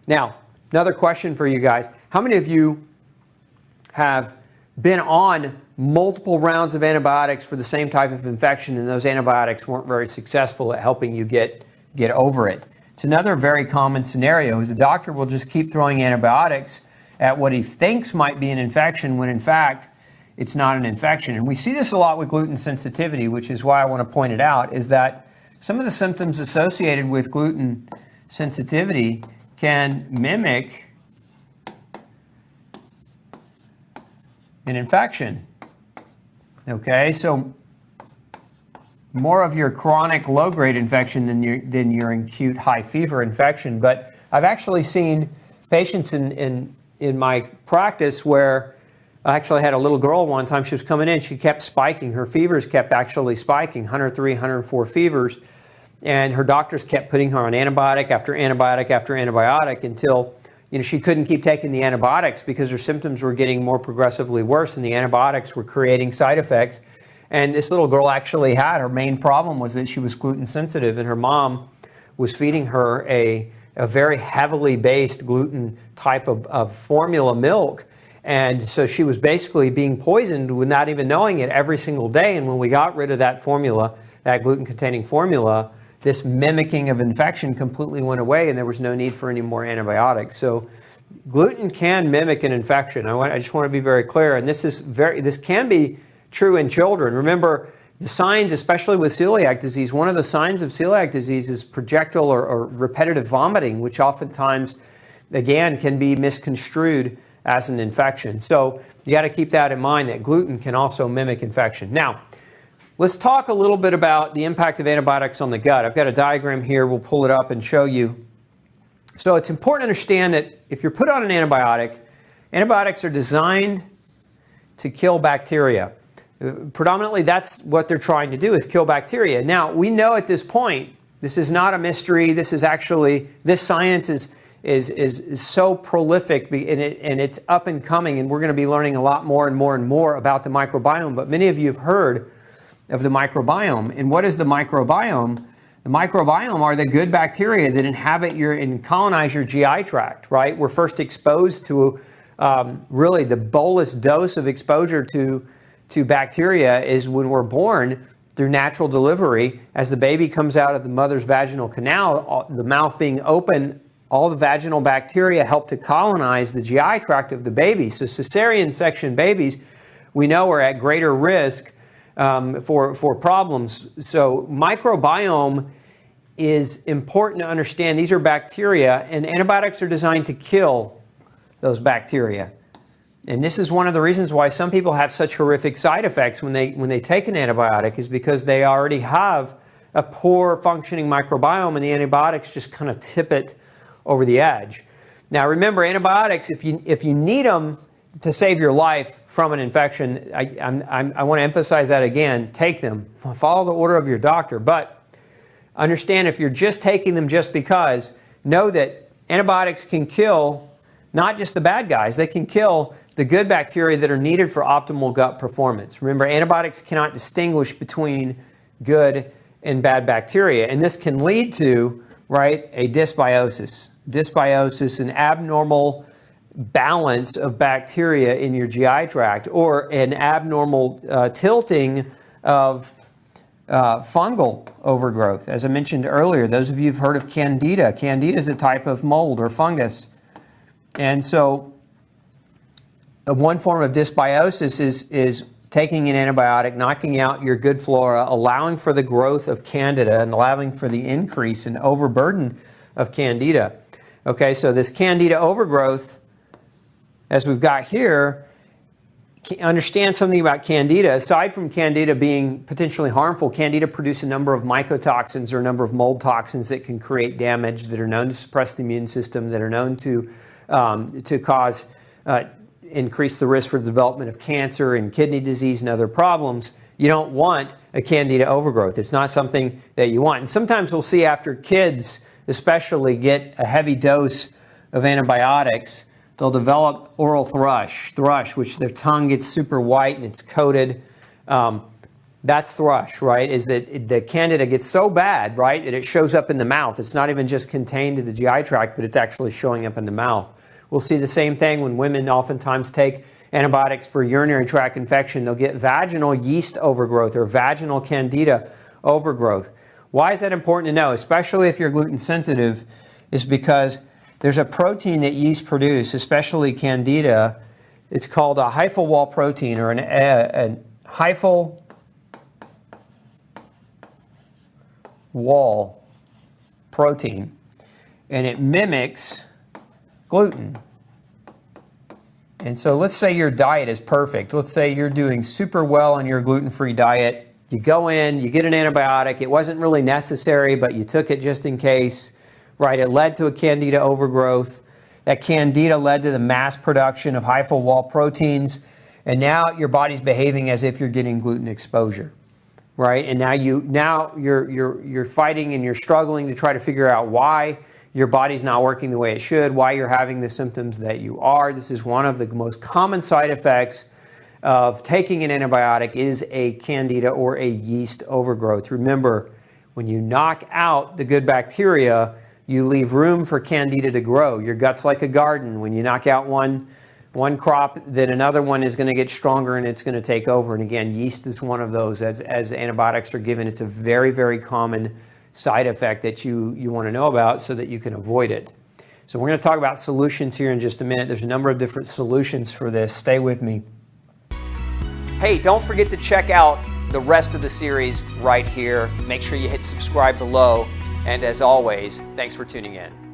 Now, another question for you guys. How many of you have been on multiple rounds of antibiotics for the same type of infection, and those antibiotics weren't very successful at helping you get over it? It's another very common scenario is the doctor will just keep throwing antibiotics at what he thinks might be an infection when in fact it's not an infection. And we see this a lot with gluten sensitivity, which is why I want to point it out, is that some of the symptoms associated with gluten sensitivity can mimic an infection. Okay, so more of your chronic low-grade infection than your acute high fever infection. But I've actually seen patients in my practice where I actually had a little girl one time. She was coming in, she kept spiking. Her fevers kept actually spiking, 103, 104 fevers. And her doctors kept putting her on antibiotic after antibiotic after antibiotic until she couldn't keep taking the antibiotics because her symptoms were getting more progressively worse and the antibiotics were creating side effects. And this little girl actually her main problem was that she was gluten sensitive, and her mom was feeding her a very heavily based gluten type of formula milk. And so she was basically being poisoned without even knowing it every single day. And when we got rid of that formula, that gluten-containing formula, this mimicking of infection completely went away, and there was no need for any more antibiotics. So gluten can mimic an infection. I just want to be very clear, and this can be true in children. Remember, the signs, especially with celiac disease, one of the signs of celiac disease is projectile or repetitive vomiting, which oftentimes, again, can be misconstrued as an infection. So you got to keep that in mind, that gluten can also mimic infection. Now, let's talk a little bit about the impact of antibiotics on the gut. I've got a diagram here. We'll pull it up and show you. So it's important to understand that if you're put on an antibiotic, antibiotics are designed to kill bacteria. Predominantly, that's what they're trying to do, is kill bacteria. Now, we know at this point, this is not a mystery. This science is so prolific, and it's up and coming, and we're going to be learning a lot more and more and more about the microbiome. But many of you have heard of the microbiome. And what is the microbiome? The microbiome are the good bacteria that inhabit and colonize your GI tract, right? We're first exposed to really the bolus dose of exposure to bacteria is when we're born through natural delivery. As the baby comes out of the mother's vaginal canal, the mouth being open, all the vaginal bacteria help to colonize the GI tract of the baby. So cesarean section babies, we know, are at greater risk for problems. So microbiome is important to understand. These are bacteria, and antibiotics are designed to kill those bacteria. And this is one of the reasons why some people have such horrific side effects when they take an antibiotic, is because they already have a poor functioning microbiome, and the antibiotics just kind of tip it over the edge. Now remember, antibiotics, if you need them to save your life from an infection, I want to emphasize that again, take them. Follow the order of your doctor. But understand, if you're just taking them just because, know that antibiotics can kill not just the bad guys, they can kill the good bacteria that are needed for optimal gut performance. Remember, antibiotics cannot distinguish between good and bad bacteria, and this can lead to, right, a dysbiosis. Dysbiosis, an abnormal balance of bacteria in your GI tract, or an abnormal tilting of fungal overgrowth. As I mentioned earlier, those of you who've heard of Candida. Candida is a type of mold or fungus. And so one form of dysbiosis is taking an antibiotic, knocking out your good flora, allowing for the growth of Candida and allowing for the increase and overburden of Candida. Okay, so this Candida overgrowth, as we've got here, understand something about Candida. Aside from Candida being potentially harmful, Candida produce a number of mycotoxins or a number of mold toxins that can create damage, that are known to suppress the immune system, that are known to cause increase the risk for the development of cancer and kidney disease and other problems. You don't want a Candida overgrowth. It's not something that you want. And sometimes we'll see after kids especially get a heavy dose of antibiotics, they'll develop oral thrush, which their tongue gets super white and it's coated. That's thrush, right? Is that the Candida gets so bad, right, that it shows up in the mouth. It's not even just contained to the GI tract, but it's actually showing up in the mouth. We'll see the same thing when women oftentimes take antibiotics for urinary tract infection. They'll get vaginal yeast overgrowth or vaginal Candida overgrowth. Why is that important to know, especially if you're gluten sensitive? Is because there's a protein that yeast produce, especially Candida. It's called a hyphal wall protein, or a hyphal wall protein, and it mimics gluten. And so let's say your diet is perfect. Let's say you're doing super well on your gluten-free diet. You go in, you get an antibiotic. It wasn't really necessary, but you took it just in case, right? It led to a Candida overgrowth. That Candida led to the mass production of hyphal wall proteins, and now your body's behaving as if you're getting gluten exposure, right? And now you're fighting and you're struggling to try to figure out why your body's not working the way it should, why you're having the symptoms that you are. This is one of the most common side effects of taking an antibiotic is a Candida or a yeast overgrowth. Remember, when you knock out the good bacteria, you leave room for Candida to grow. Your gut's like a garden. When you knock out one crop, then another one is going to get stronger and it's going to take over. And again, yeast is one of those. As antibiotics are given, it's a very, very common side effect that you want to know about so that you can avoid it. So we're going to talk about solutions here in just a minute. There's a number of different solutions for this. Stay with me. Hey, don't forget to check out the rest of the series right here. Make sure you hit subscribe below. And as always, thanks for tuning in.